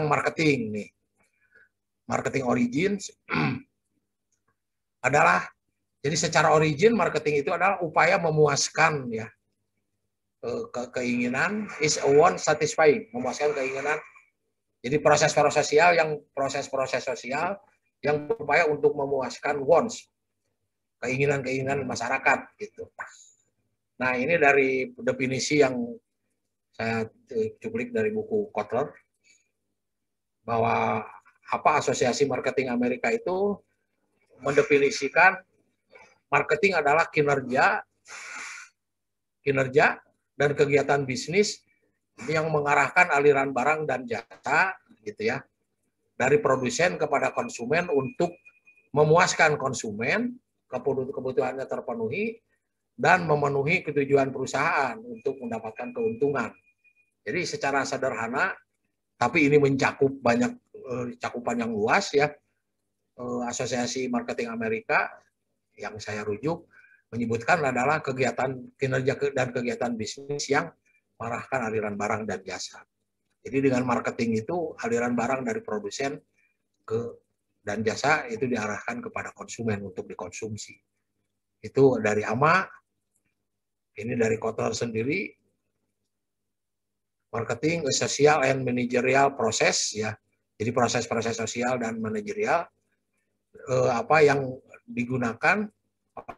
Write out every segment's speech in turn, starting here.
marketing nih. Marketing origins adalah, jadi secara origin marketing itu adalah upaya memuaskan ya keinginan, is a want satisfying, memuaskan keinginan. Jadi proses-proses sosial yang berupaya untuk memuaskan wants, keinginan-keinginan masyarakat gitu. Nah, ini dari definisi yang saya cuplik dari buku Kotler, bahwa Asosiasi Marketing Amerika itu mendefinisikan marketing adalah kinerja dan kegiatan bisnis yang mengarahkan aliran barang dan jasa gitu ya, dari produsen kepada konsumen untuk memuaskan konsumen, kebutuhannya terpenuhi, dan memenuhi ketujuan perusahaan untuk mendapatkan keuntungan. Jadi secara sederhana, tapi ini mencakup banyak cakupan yang luas ya, Asosiasi Marketing Amerika yang saya rujuk menyebutkan adalah kegiatan kinerja dan kegiatan bisnis yang mengarahkan aliran barang dan jasa. Jadi dengan marketing itu aliran barang dari produsen dan jasa itu diarahkan kepada konsumen untuk dikonsumsi. Itu dari AMA, ini dari Kotler sendiri, marketing, social and managerial process ya. Jadi proses-proses sosial dan manajerial yang digunakan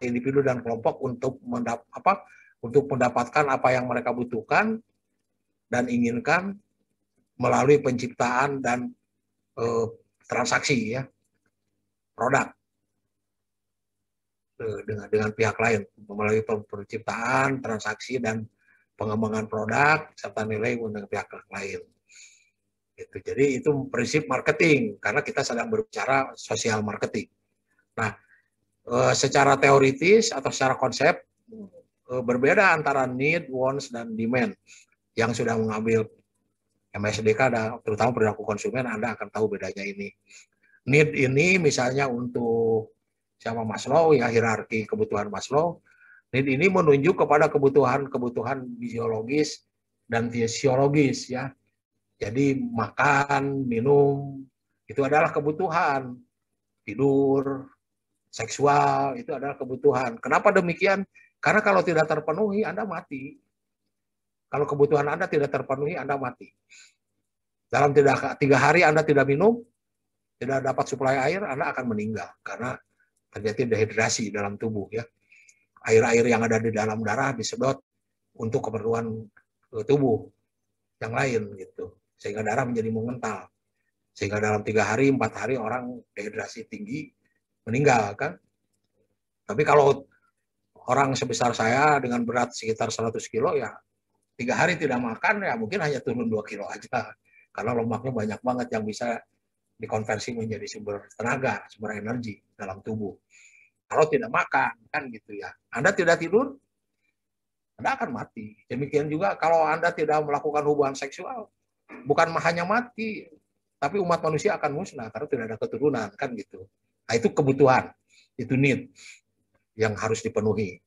individu dan kelompok untuk mendapatkan apa yang mereka butuhkan dan inginkan melalui penciptaan dan transaksi ya produk dengan pihak lain, melalui penciptaan, transaksi dan pengembangan produk serta nilai dengan pihak lain. Gitu. Jadi itu prinsip marketing karena kita sedang berbicara sosial marketing. Nah, secara teoritis atau secara konsep berbeda antara need, wants, dan demand. Yang sudah mengambil MSDK, terutama perilaku konsumen, Anda akan tahu bedanya ini. Need ini misalnya untuk sama Maslow ya, hierarki kebutuhan Maslow. Need ini menunjuk kepada kebutuhan biologis dan fisiologis ya. Jadi makan, minum itu adalah kebutuhan. Tidur, seksual itu adalah kebutuhan. Kenapa demikian? Karena kalau tidak terpenuhi Anda mati. Kalau kebutuhan Anda tidak terpenuhi Anda mati. Dalam 3 hari Anda tidak minum, tidak dapat suplai air, Anda akan meninggal karena terjadi dehidrasi dalam tubuh ya. Air-air yang ada di dalam darah disedot untuk keperluan tubuh yang lain gitu. Sehingga darah menjadi mengental. Sehingga dalam 3 hari, 4 hari orang dehidrasi tinggi meninggal kan. Tapi kalau orang sebesar saya dengan berat sekitar 100 kilo ya 3 hari tidak makan ya mungkin hanya turun 2 kilo aja. Karena lemaknya banyak banget yang bisa dikonversi menjadi sumber tenaga, sumber energi dalam tubuh. Kalau tidak makan, kan gitu ya. Anda tidak tidur, Anda akan mati. Demikian juga kalau Anda tidak melakukan hubungan seksual, bukan hanya mati, tapi umat manusia akan musnah karena tidak ada keturunan, kan gitu. Nah, itu kebutuhan, itu need yang harus dipenuhi.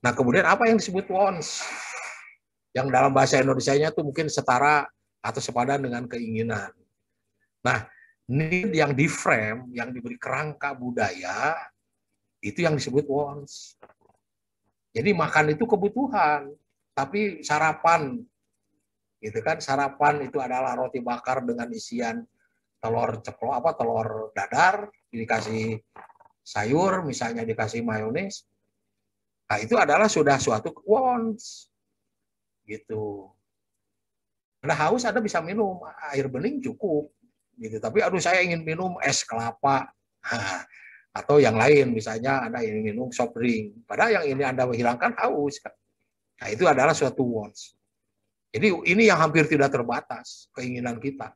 Nah, kemudian apa yang disebut wants? Yang dalam bahasa Indonesianya itu mungkin setara atau sepadan dengan keinginan. Nah, need yang di frame, yang diberi kerangka budaya, itu yang disebut wants. Jadi makan itu kebutuhan, tapi sarapan, gitu kan? Sarapan itu adalah roti bakar dengan isian telur ceplok, telur dadar, dikasih sayur, misalnya dikasih mayones. Nah, itu adalah sudah suatu wants, gitu. Anda haus, Anda bisa minum air bening cukup, gitu. Tapi aduh saya ingin minum es kelapa. Nah, atau yang lain misalnya Anda ingin minum soft drink, padahal yang ini Anda menghilangkan haus. Nah, itu adalah suatu wants. Jadi ini yang hampir tidak terbatas keinginan kita.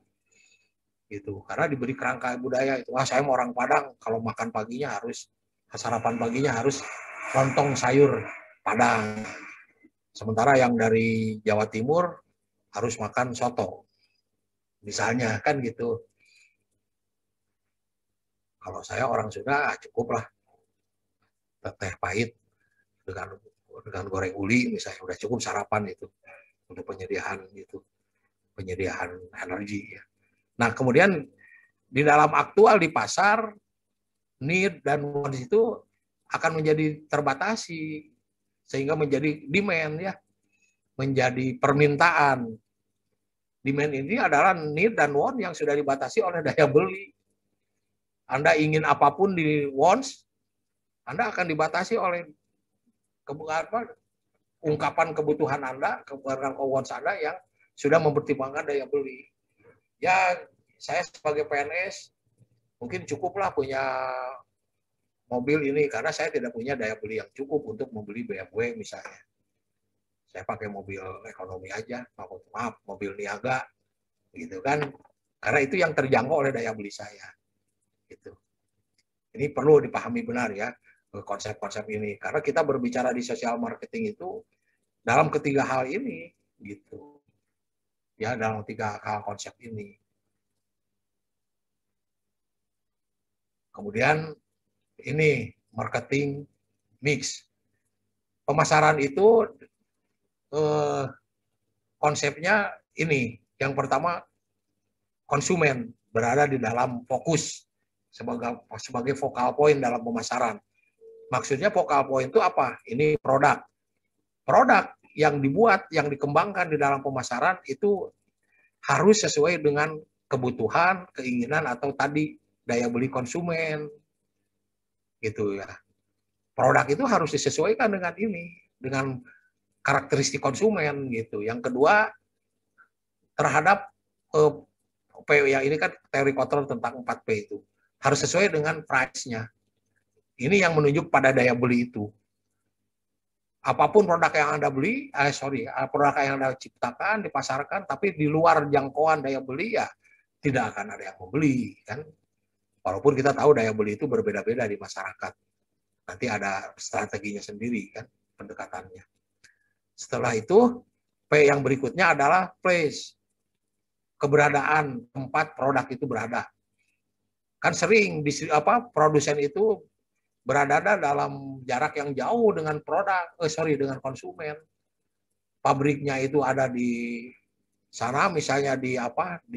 Gitu. Karena diberi kerangka budaya itu. Wah, saya mau orang Padang kalau makan paginya harus sarapan paginya harus lontong sayur Padang. Sementara yang dari Jawa Timur harus makan soto. Misalnya kan gitu. Kalau saya orang Sunda cukup lah teh pahit dengan goreng uli misalnya udah cukup sarapan itu untuk penyediaan energi ya. Nah, kemudian di dalam aktual di pasar, need dan wants itu akan menjadi terbatasi, sehingga menjadi demand ya, menjadi permintaan. Demand ini adalah need dan want yang sudah dibatasi oleh daya beli. Anda ingin apapun di wants, Anda akan dibatasi oleh ungkapan kebutuhan Anda, kebutuhan wants Anda yang sudah mempertimbangkan daya beli. Ya, saya sebagai PNS mungkin cukuplah punya mobil ini karena saya tidak punya daya beli yang cukup untuk membeli BMW misalnya. Saya pakai mobil ekonomi aja, maaf, mobil niaga, gitu kan? Karena itu yang terjangkau oleh daya beli saya. Gitu. Ini perlu dipahami benar ya konsep-konsep ini, karena kita berbicara di sosial marketing itu dalam ketiga hal ini, gitu. Ya, dalam tiga hal konsep ini. Kemudian ini marketing mix. Pemasaran itu konsepnya ini. Yang pertama, konsumen berada di dalam fokus sebagai focal point dalam pemasaran. Maksudnya focal point itu apa? Ini produk. Produk yang dibuat, yang dikembangkan di dalam pemasaran itu harus sesuai dengan kebutuhan, keinginan, atau tadi daya beli konsumen. Gitu ya. Produk itu harus disesuaikan dengan ini, dengan karakteristik konsumen gitu. Yang kedua, terhadap P yang ini kan teori kontrol tentang 4P itu. Harus sesuai dengan price-nya. Ini yang menunjuk pada daya beli itu. Apapun produk yang Anda beli, produk yang Anda ciptakan, dipasarkan, tapi di luar jangkauan daya beli ya tidak akan ada yang membeli, kan? Walaupun kita tahu daya beli itu berbeda-beda di masyarakat. Nanti ada strateginya sendiri, kan, pendekatannya. Setelah itu, P yang berikutnya adalah place. Keberadaan tempat produk itu berada. Kan sering produsen itu berada dalam jarak yang jauh dengan dengan konsumen. Pabriknya itu ada di sana, misalnya di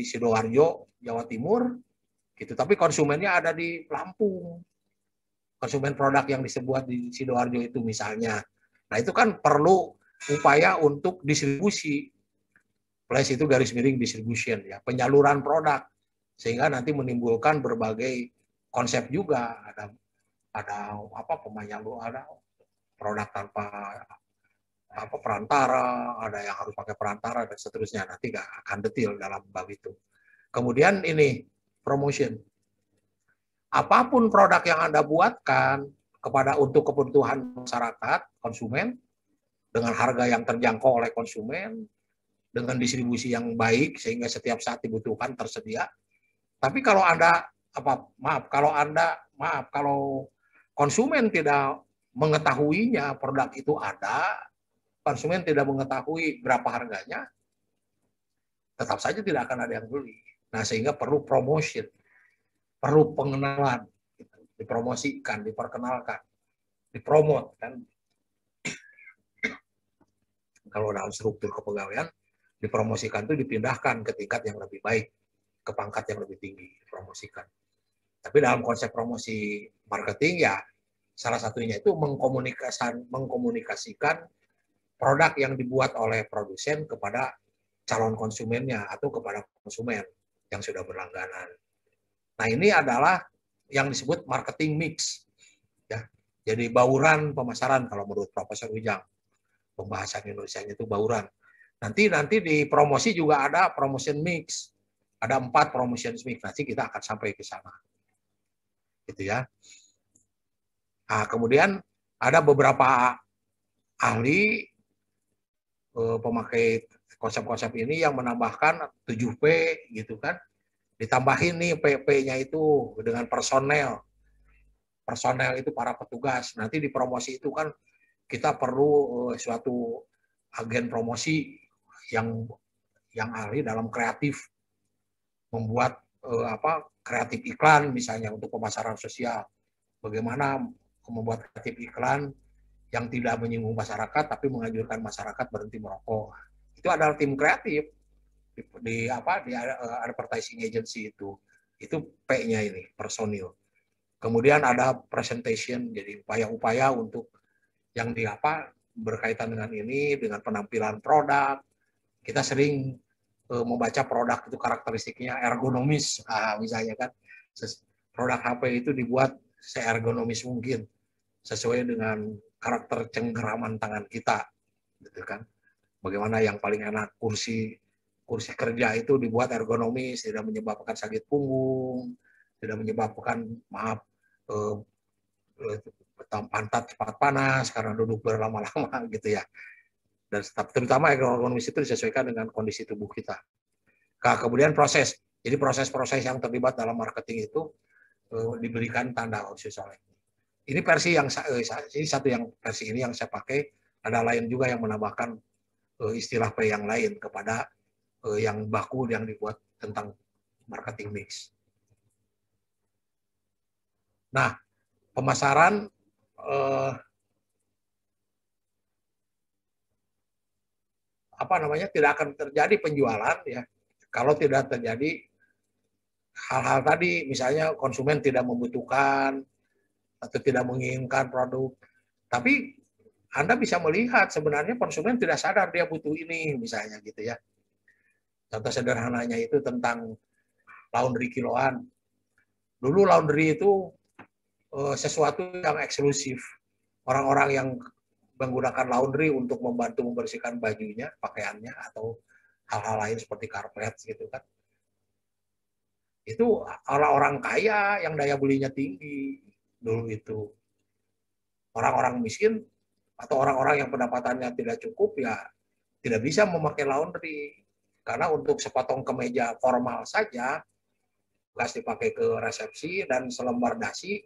Sidoarjo, Jawa Timur, gitu. Tapi konsumennya ada di Lampung. Konsumen produk yang disebut di Sidoarjo itu misalnya. Nah, itu kan perlu upaya untuk distribusi. Place itu garis miring distribution ya, penyaluran produk, sehingga nanti menimbulkan berbagai konsep juga. Ada produk tanpa perantara, ada yang harus pakai perantara dan seterusnya. Nanti nggak akan detail dalam bab itu. Kemudian ini promotion. Apapun produk yang Anda buatkan untuk kebutuhan masyarakat, konsumen, dengan harga yang terjangkau oleh konsumen, dengan distribusi yang baik sehingga setiap saat dibutuhkan tersedia. Tapi kalau kalau konsumen tidak mengetahuinya produk itu ada, konsumen tidak mengetahui berapa harganya, tetap saja tidak akan ada yang beli. Nah, sehingga perlu promotion, perlu pengenalan, dipromosikan, diperkenalkan, dipromot kan. Kalau dalam struktur kepegawaian, dipromosikan itu dipindahkan ke tingkat yang lebih baik, ke pangkat yang lebih tinggi, dipromosikan. Tapi dalam konsep promosi marketing ya salah satunya itu mengkomunikasikan produk yang dibuat oleh produsen kepada calon konsumennya atau kepada konsumen yang sudah berlangganan. Nah, ini adalah yang disebut marketing mix. Ya. Jadi bauran pemasaran kalau menurut Profesor Wijang. Pembahasan Indonesianya itu bauran. Nanti di promosi juga ada promotion mix. Ada 4 promotion mix. Nanti kita akan sampai ke sana. Gitu ya. Nah, kemudian ada beberapa ahli pemakai konsep-konsep ini yang menambahkan 7P gitu kan. Ditambahin nih PP-nya itu dengan personel. Personel itu para petugas. Nanti di promosi itu kan kita perlu suatu agen promosi yang ahli dalam kreatif, membuat kreatif iklan misalnya untuk pemasaran sosial. Bagaimana membuat kreatif iklan yang tidak menyinggung masyarakat tapi menganjurkan masyarakat berhenti merokok. Itu adalah tim kreatif. di advertising agency itu P-nya ini personil. Kemudian ada presentation, jadi upaya-upaya untuk yang berkaitan dengan ini, dengan penampilan produk. Kita sering membaca produk itu karakteristiknya ergonomis, misalnya kan produk HP itu dibuat seergonomis mungkin sesuai dengan karakter cengkeraman tangan kita, gitu kan. Bagaimana yang paling enak kursi kerja itu dibuat ergonomis, tidak menyebabkan sakit punggung, tidak menyebabkan pantat cepat panas karena duduk berlama-lama gitu ya. Dan terutama ergonomis itu disesuaikan dengan kondisi tubuh kita. Kemudian proses, jadi proses-proses yang terlibat dalam marketing itu diberikan tanda khusus oleh. Ini versi yang ini satu yang versi ini yang saya pakai. Ada lain juga yang menambahkan istilah P yang lain kepada yang baku yang dibuat tentang marketing mix. Nah, pemasaran tidak akan terjadi penjualan ya kalau tidak terjadi hal-hal tadi, misalnya konsumen tidak membutuhkan atau tidak menginginkan produk. Tapi Anda bisa melihat sebenarnya konsumen tidak sadar dia butuh ini, misalnya gitu ya. Contoh sederhananya itu tentang laundry kiloan. Dulu laundry itu sesuatu yang eksklusif. Orang-orang yang menggunakan laundry untuk membantu membersihkan bajunya, pakaiannya, atau hal-hal lain seperti karpet gitu kan. Itu orang-orang kaya yang daya belinya tinggi dulu itu. Orang-orang miskin atau orang-orang yang pendapatannya tidak cukup ya tidak bisa memakai laundry. Karena untuk sepotong kemeja formal saja gas dipakai ke resepsi dan selembar dasi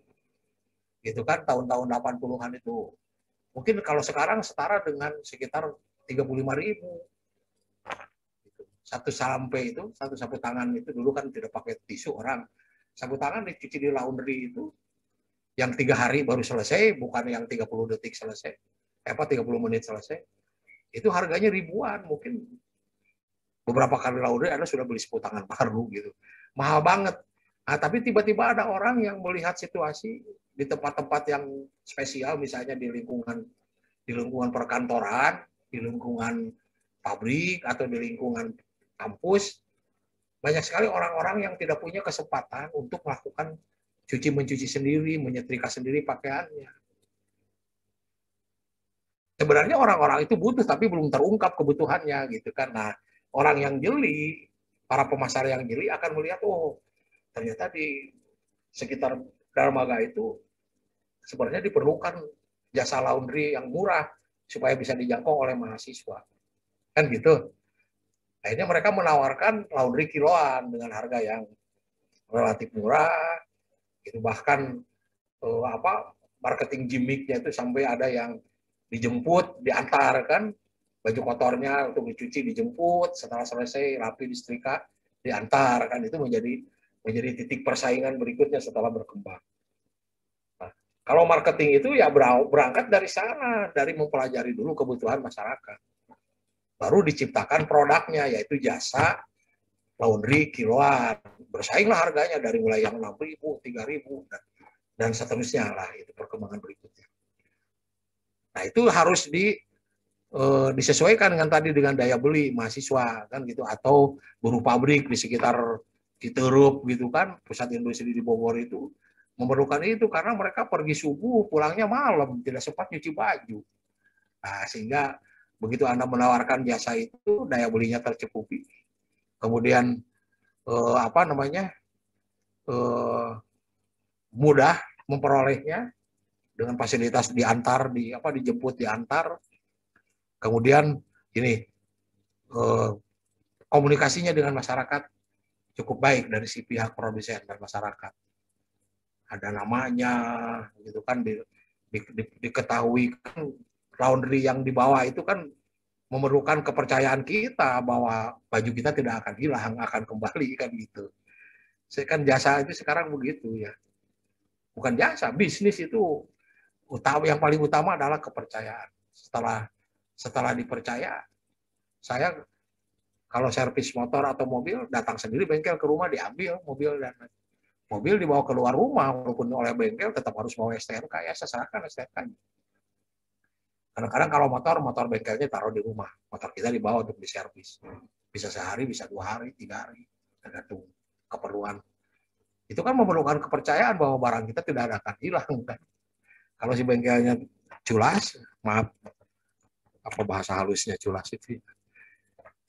gitu kan tahun-tahun 80-an itu. Mungkin kalau sekarang setara dengan sekitar 35.000. Satu sampai itu, satu sapu tangan itu dulu kan tidak pakai tisu orang. Sapu tangan dicuci di laundry itu yang 3 hari baru selesai, bukan yang 30 detik selesai. 30 menit selesai. Itu harganya ribuan, mungkin beberapa kali laundry Anda sudah beli sapu tangan baru gitu. Mahal banget. Nah, tapi tiba-tiba ada orang yang melihat situasi di tempat-tempat yang spesial, misalnya di lingkungan perkantoran, di lingkungan pabrik atau di lingkungan kampus, banyak sekali orang-orang yang tidak punya kesempatan untuk melakukan mencuci sendiri, menyetrika sendiri pakaiannya. Sebenarnya orang-orang itu butuh tapi belum terungkap kebutuhannya gitu kan. Nah, orang yang jeli, para pemasar yang jeli akan melihat, oh ternyata di sekitar dermaga itu sebenarnya diperlukan jasa laundry yang murah supaya bisa dijangkau oleh mahasiswa. Kan gitu. Akhirnya mereka menawarkan laundry kiloan dengan harga yang relatif murah. Itu bahkan marketing gimmicknya itu sampai ada yang dijemput, diantar kan, baju kotornya untuk dicuci dijemput, setelah selesai rapi disetrika, diantar kan, itu menjadi titik persaingan berikutnya setelah berkembang. Nah, kalau marketing itu ya berangkat dari sana, dari mempelajari dulu kebutuhan masyarakat. Baru diciptakan produknya, yaitu jasa laundry kiloan. Bersainglah harganya dari mulai yang 6.000, 3.000, dan seterusnya lah, itu perkembangan berikutnya. Nah, itu harus disesuaikan dengan daya beli mahasiswa kan gitu, atau buruh pabrik di sekitar Citerup gitu kan, pusat industri di Bogor itu memerlukan itu karena mereka pergi subuh pulangnya malam, tidak sempat nyuci baju. Nah, sehingga begitu Anda menawarkan jasa itu, daya belinya tercukupi. Kemudian mudah memperolehnya dengan fasilitas dijemput, diantar. Kemudian ini komunikasinya dengan masyarakat cukup baik dari si pihak produsen dan masyarakat. Ada namanya, gitu kan, diketahui kan, laundry yang dibawa itu kan memerlukan kepercayaan kita bahwa baju kita tidak akan hilang, akan kembali kan gitu. Kan jasa itu sekarang begitu ya. Bukan jasa, bisnis itu yang paling utama adalah kepercayaan. Setelah dipercaya, saya Kalau servis motor atau mobil, datang sendiri bengkel ke rumah, diambil mobil, dan mobil dibawa keluar rumah, walaupun oleh bengkel tetap harus bawa STNK, ya saya serahkan STNK. Kadang-kadang kalau motor bengkelnya taruh di rumah, motor kita dibawa untuk diservis. Bisa sehari, bisa 2 hari, 3 hari, tergantung keperluan. Itu kan memerlukan kepercayaan bahwa barang kita tidak akan hilang kan. Kalau si bengkelnya culas, maaf, apa bahasa halusnya culas itu,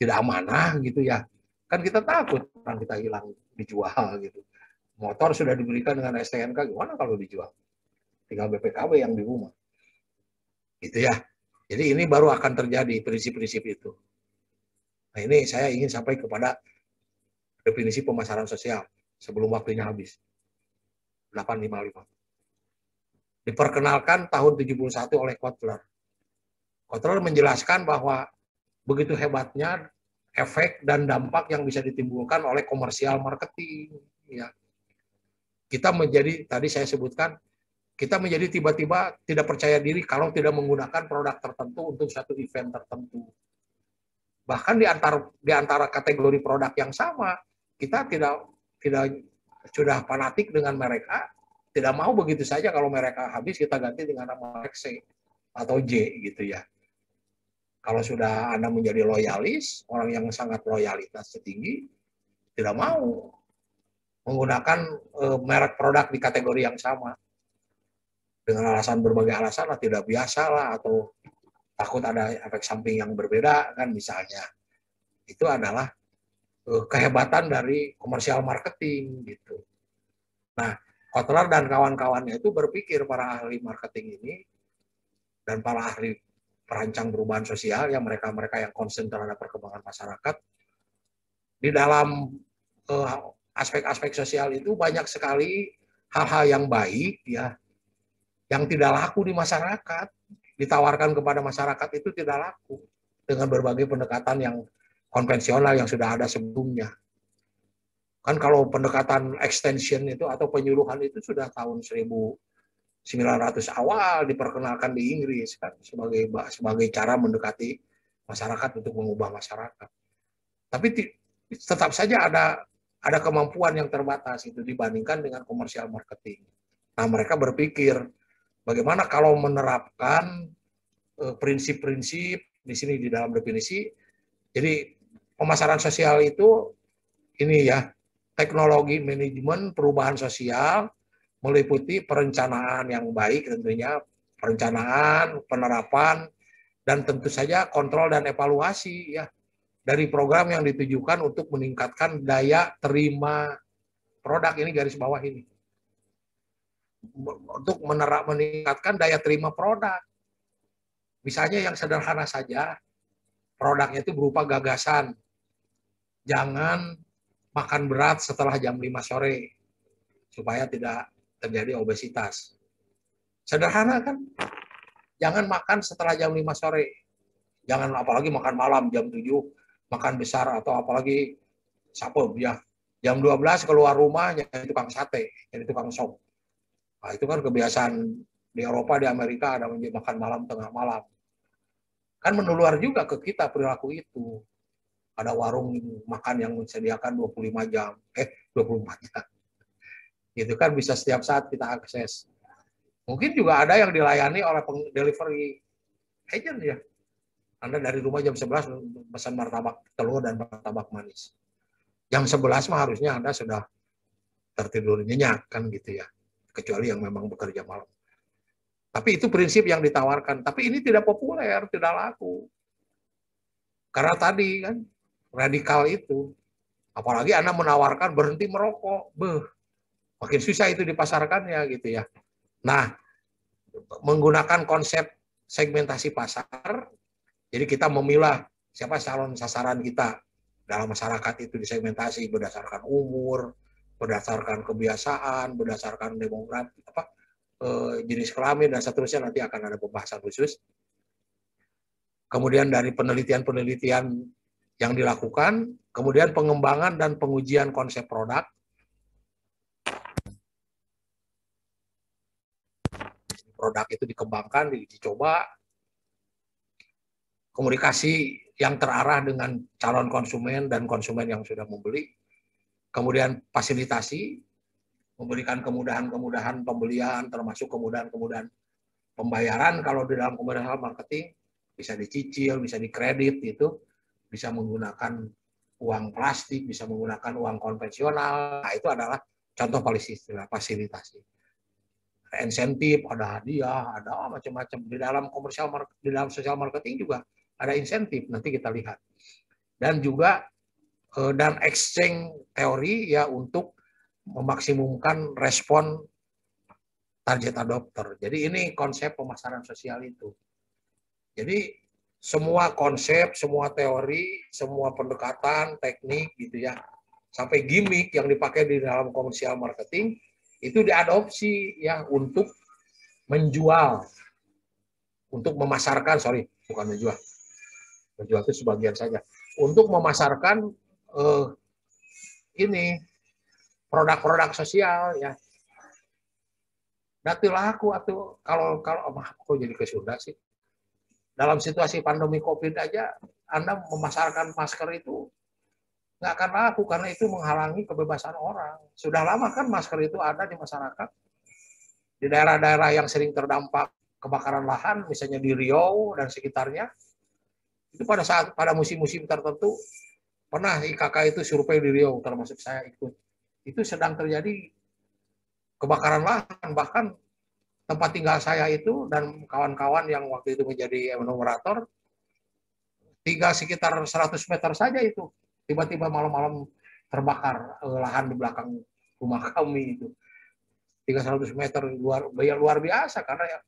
tidak amanah gitu ya, kan kita takut orang kita hilang, dijual gitu. Motor sudah diberikan dengan STNK, gimana kalau dijual? Tinggal BPKB yang di rumah. Gitu ya. Jadi ini baru akan terjadi prinsip-prinsip itu. Nah ini saya ingin sampai kepada definisi pemasaran sosial sebelum waktunya habis. 855. Diperkenalkan tahun 71 oleh Kotler. Kotler menjelaskan bahwa begitu hebatnya efek dan dampak yang bisa ditimbulkan oleh komersial marketing. Ya. Kita menjadi, tadi saya sebutkan, kita menjadi tiba-tiba tidak percaya diri kalau tidak menggunakan produk tertentu untuk satu event tertentu. Bahkan di antara kategori produk yang sama, kita tidak sudah fanatik dengan mereka, tidak mau begitu saja kalau mereka habis kita ganti dengan nama C atau J gitu ya. Kalau sudah Anda menjadi loyalis, orang yang sangat loyalitas tinggi, tidak mau menggunakan merek produk di kategori yang sama. Dengan alasan berbagai alasan lah, tidak biasa lah, atau takut ada efek samping yang berbeda kan misalnya. Itu adalah kehebatan dari komersial marketing gitu. Nah, Kotler dan kawan-kawannya itu berpikir, para ahli marketing ini dan para ahli perancang perubahan sosial, yang mereka-mereka yang konsen terhadap perkembangan masyarakat, di dalam aspek-aspek sosial itu banyak sekali hal-hal yang baik ya, yang tidak laku di masyarakat, ditawarkan kepada masyarakat itu tidak laku dengan berbagai pendekatan yang konvensional yang sudah ada sebelumnya. Kan kalau pendekatan extension itu atau penyuluhan itu sudah tahun 1900 awal diperkenalkan di Inggris kan, sebagai cara mendekati masyarakat untuk mengubah masyarakat. Tapi tetap saja ada kemampuan yang terbatas itu dibandingkan dengan komersial marketing. Nah, mereka berpikir bagaimana kalau menerapkan prinsip-prinsip di sini di dalam definisi. Jadi pemasaran sosial itu ini ya, teknologi manajemen perubahan sosial meliputi perencanaan yang baik tentunya, perencanaan, penerapan, dan tentu saja kontrol dan evaluasi ya dari program yang ditujukan untuk meningkatkan daya terima produk. Ini garis bawah ini. Untuk meningkatkan daya terima produk. Misalnya yang sederhana saja, produknya itu berupa gagasan. Jangan makan berat setelah jam 5 sore supaya tidak terjadi obesitas. Sederhana kan? Jangan makan setelah jam 5 sore. Jangan apalagi makan malam jam 7, makan besar, atau apalagi sapem ya. Jam 12 keluar rumah jadi tukang sate, jadi tukang sop. Nah, itu kan kebiasaan di Eropa, di Amerika ada makan malam tengah malam. Kan menular juga ke kita perilaku itu. Ada warung makan yang menyediakan 25 jam. 24 jam. Itu kan bisa setiap saat kita akses. Mungkin juga ada yang dilayani oleh delivery agent ya. Anda dari rumah jam 11 pesan martabak telur dan martabak manis. Jam 11 mah harusnya Anda sudah tertidur nyenyak kan gitu ya. Kecuali yang memang bekerja malam. Tapi itu prinsip yang ditawarkan. Tapi ini tidak populer, tidak laku. Karena tadi kan radikal itu. Apalagi Anda menawarkan berhenti merokok. Makin susah itu dipasarkannya gitu ya. Nah, menggunakan konsep segmentasi pasar, jadi kita memilah siapa calon sasaran kita dalam masyarakat itu disegmentasi berdasarkan umur, berdasarkan kebiasaan, berdasarkan demografi, jenis kelamin, dan seterusnya. Nanti akan ada pembahasan khusus. Kemudian dari penelitian-penelitian yang dilakukan, kemudian pengembangan dan pengujian konsep produk. Produk itu dikembangkan, dicoba, komunikasi yang terarah dengan calon konsumen dan konsumen yang sudah membeli, kemudian fasilitasi, memberikan kemudahan-kemudahan pembelian, termasuk kemudahan-kemudahan pembayaran kalau di dalam komersial marketing, bisa dicicil, bisa dikredit gitu, bisa menggunakan uang plastik, bisa menggunakan uang konvensional. Nah, itu adalah contoh fasilitasi. Ada insentif, ada hadiah, ada macam-macam. Di dalam komersial, di dalam sosial marketing juga ada insentif, nanti kita lihat. Dan juga dan exchange teori ya untuk memaksimumkan respon target adopter. Jadi ini konsep pemasaran sosial itu. Jadi semua konsep, semua teori, semua pendekatan, teknik gitu ya, sampai gimmick yang dipakai di dalam komersial marketing itu diadopsi ya untuk menjual, untuk memasarkan, bukan menjual, menjual itu sebagian saja, untuk memasarkan eh, ini produk-produk sosial ya. Dati laku atau kalau aku jadi ke Sunda sih. Dalam situasi pandemi COVID aja, Anda memasarkan masker itu nggak akan laku karena itu menghalangi kebebasan orang. Sudah lama kan masker itu ada di masyarakat. Di daerah-daerah yang sering terdampak kebakaran lahan, misalnya di Riau dan sekitarnya, itu pada musim-musim tertentu, pernah IKK itu survei di Riau, termasuk saya ikut. Itu sedang terjadi kebakaran lahan, bahkan tempat tinggal saya itu dan kawan-kawan yang waktu itu menjadi enumerator, tinggal sekitar 100 meter saja itu. Tiba-tiba malam-malam terbakar lahan di belakang rumah kami itu. 300 meter luar biasa karena ya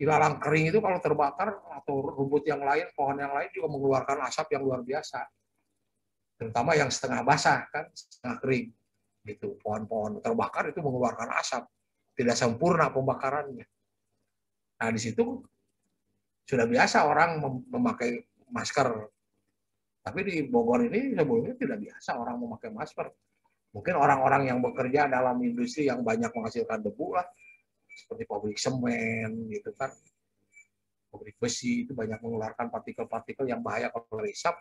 ilalang kering itu kalau terbakar atau rumput yang lain, pohon yang lain juga mengeluarkan asap yang luar biasa. Terutama yang setengah basah kan, setengah kering. Gitu. Pohon-pohon terbakar itu mengeluarkan asap. Tidak sempurna pembakarannya. Nah, di situ sudah biasa orang memakai masker. Tapi di Bogor ini sebelumnya tidak biasa orang memakai masker. Mungkin orang-orang yang bekerja dalam industri yang banyak menghasilkan debu lah, seperti pabrik semen gitu kan, pabrik besi itu banyak mengeluarkan partikel-partikel yang bahaya kalau meresap,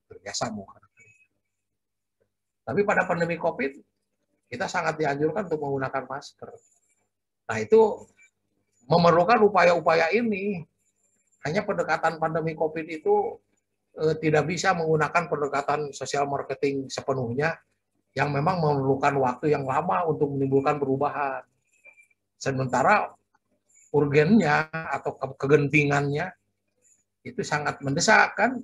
terbiasa mungkin. Tapi pada pandemi COVID, kita sangat dianjurkan untuk menggunakan masker. Nah, itu memerlukan upaya-upaya ini. Hanya pendekatan pandemi COVID itu tidak bisa menggunakan pendekatan sosial marketing sepenuhnya yang memang memerlukan waktu yang lama untuk menimbulkan perubahan. Sementara urgennya atau kegentingannya itu sangat mendesak kan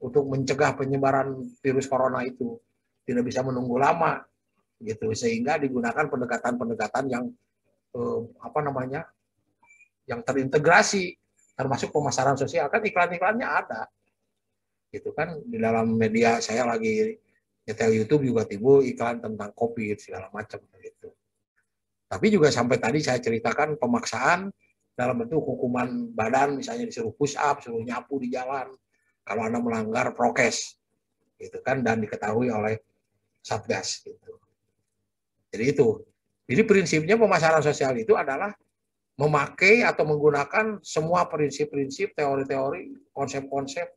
untuk mencegah penyebaran virus corona itu. Tidak bisa menunggu lama gitu sehingga digunakan pendekatan-pendekatan yang yang terintegrasi termasuk pemasaran sosial kan iklan-iklannya ada gitu kan di dalam media saya lagi nyetel YouTube juga timbul iklan tentang COVID segala macam gitu. Tapi juga sampai tadi saya ceritakan pemaksaan dalam bentuk hukuman badan misalnya disuruh push up, suruh nyapu di jalan kalau Anda melanggar prokes gitu kan dan diketahui oleh Satgas gitu. Jadi itu. Jadi prinsipnya pemasaran sosial itu adalah memakai atau menggunakan semua prinsip-prinsip, teori-teori, konsep-konsep,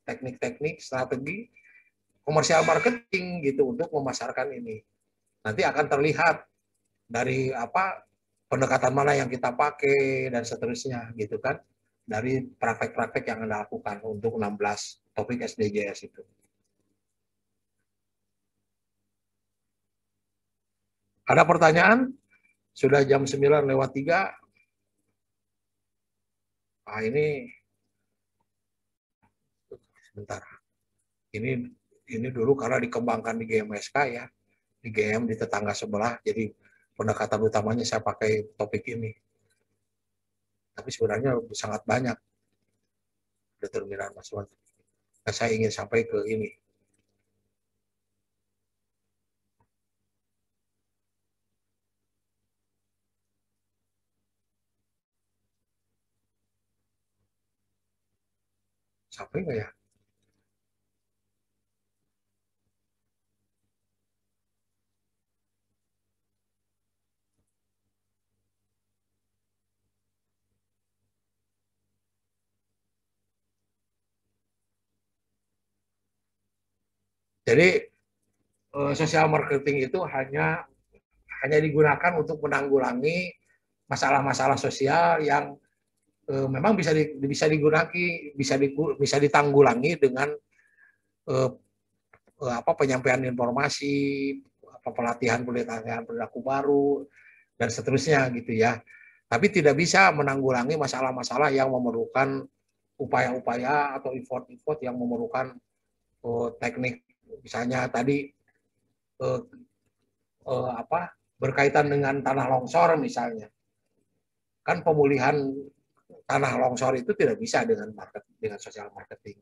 teknik-teknik, strategi komersial marketing gitu untuk memasarkan ini. Nanti akan terlihat dari pendekatan mana yang kita pakai dan seterusnya gitu kan dari praktek-praktek yang Anda lakukan untuk 16 topik SDGs itu. Ada pertanyaan? Sudah jam 9:03. Nah, ini sebentar. Ini dulu karena dikembangkan di GMSK ya, di GM di tetangga sebelah. Jadi pendekatan utamanya saya pakai topik ini. Tapi sebenarnya sangat banyak determinan masukan. Nah, saya ingin sampai ke ini. Sampai nggak ya? Jadi sosial marketing itu hanya digunakan untuk menanggulangi masalah-masalah sosial yang memang bisa ditanggulangi dengan penyampaian informasi, pelatihan perilaku baru dan seterusnya gitu ya. Tapi tidak bisa menanggulangi masalah-masalah yang memerlukan upaya-upaya atau effort-effort yang memerlukan teknik, misalnya tadi berkaitan dengan tanah longsor misalnya. Kan pemulihan tanah longsor itu tidak bisa dengan sosial marketing.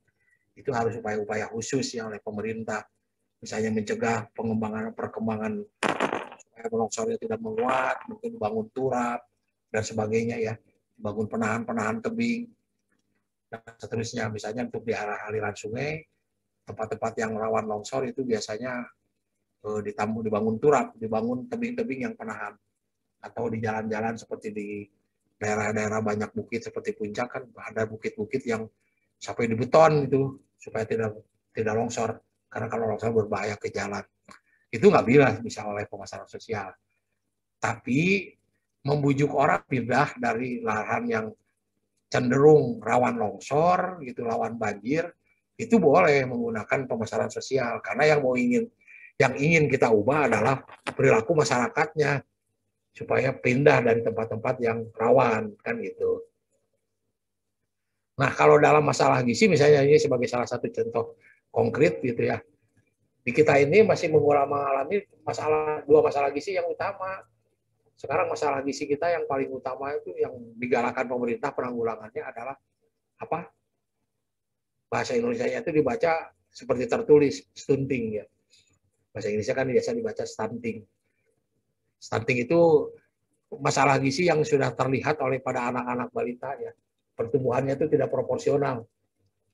Itu harus upaya-upaya khusus yang oleh pemerintah, misalnya mencegah perkembangan supaya longsornya tidak meluap, mungkin bangun turap dan sebagainya ya, bangun penahan tebing dan seterusnya. Misalnya untuk di arah aliran sungai, tempat-tempat yang rawan longsor itu biasanya dibangun turap, dibangun tebing-tebing yang penahan. Atau di jalan-jalan seperti di daerah-daerah banyak bukit seperti Puncak kan ada bukit-bukit yang sampai di beton itu supaya tidak longsor, karena kalau longsor berbahaya ke jalan. Itu nggak bisa oleh pemasaran sosial. Tapi membujuk orang pindah dari lahan yang cenderung rawan longsor gitu, rawan banjir, itu boleh menggunakan pemasaran sosial, karena yang ingin kita ubah adalah perilaku masyarakatnya supaya pindah dari tempat-tempat yang rawan kan gitu. Nah, kalau dalam masalah gizi misalnya, ini sebagai salah satu contoh konkret gitu ya. Di kita ini masih mengalami dua masalah gizi yang utama. Sekarang masalah gizi kita yang paling utama itu yang digalakkan pemerintah penanggulangannya adalah apa? Bahasa Indonesianya itu dibaca seperti tertulis stunting ya. Bahasa Indonesia kan biasa dibaca stunting. Stunting itu masalah gizi yang sudah terlihat oleh pada anak-anak balita ya. Pertumbuhannya itu tidak proporsional.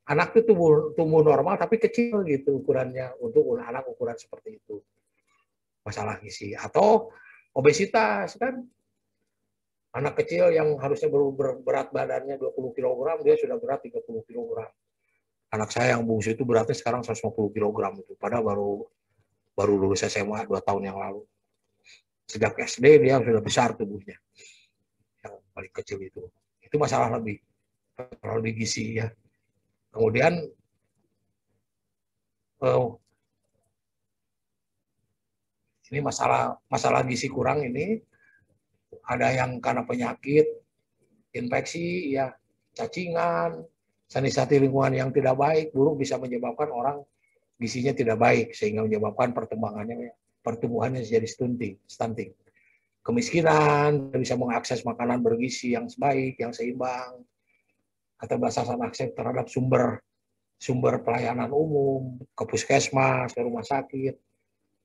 Anak itu tumbuh normal tapi kecil gitu ukurannya untuk anak ukuran seperti itu. Masalah gizi atau obesitas kan. Anak kecil yang harusnya berat badannya 20 kg, dia sudah berat 30 kg. Anak saya yang bungsu itu beratnya sekarang 150 kg itu, padahal baru lulus SMA 2 tahun yang lalu. Sejak SD dia sudah besar tubuhnya. Yang paling kecil itu. Itu masalah lebih gizi ya. Kemudian ini masalah gizi kurang ini ada yang karena penyakit, infeksi ya, cacingan, sanitasi lingkungan yang tidak baik, buruk bisa menyebabkan orang gizinya tidak baik sehingga menyebabkan pertumbuhannya jadi stunting. Kemiskinan, bisa mengakses makanan bergizi yang baik, yang seimbang, keterbatasan akses terhadap sumber pelayanan umum, ke puskesmas, ke rumah sakit,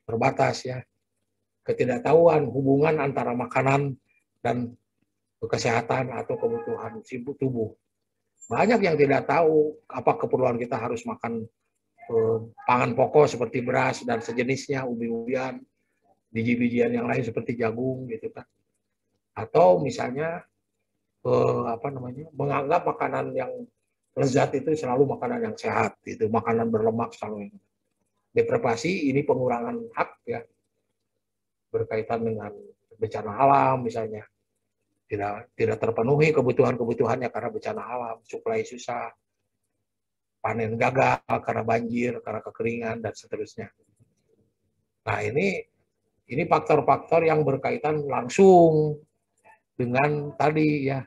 terbatas ya. Ketidaktahuan hubungan antara makanan dan kesehatan atau kebutuhan tubuh. Banyak yang tidak tahu apa keperluan kita harus makan pangan pokok seperti beras dan sejenisnya, ubi-ubian, biji-bijian yang lain seperti jagung gitu kan. Atau misalnya menganggap makanan yang lezat itu selalu makanan yang sehat, itu makanan berlemak selalu. Deprivasi ini pengurangan hak ya, berkaitan dengan bencana alam misalnya. Tidak terpenuhi kebutuhannya karena bencana alam, suplai susah, panen gagal karena banjir, karena kekeringan dan seterusnya. Nah, ini faktor-faktor yang berkaitan langsung dengan tadi ya,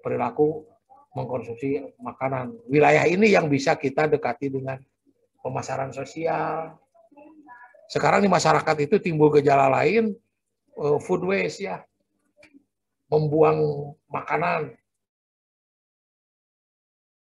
perilaku mengkonsumsi makanan. Wilayah ini yang bisa kita dekati dengan pemasaran sosial. Sekarang di masyarakat itu timbul gejala lain, food waste ya, membuang makanan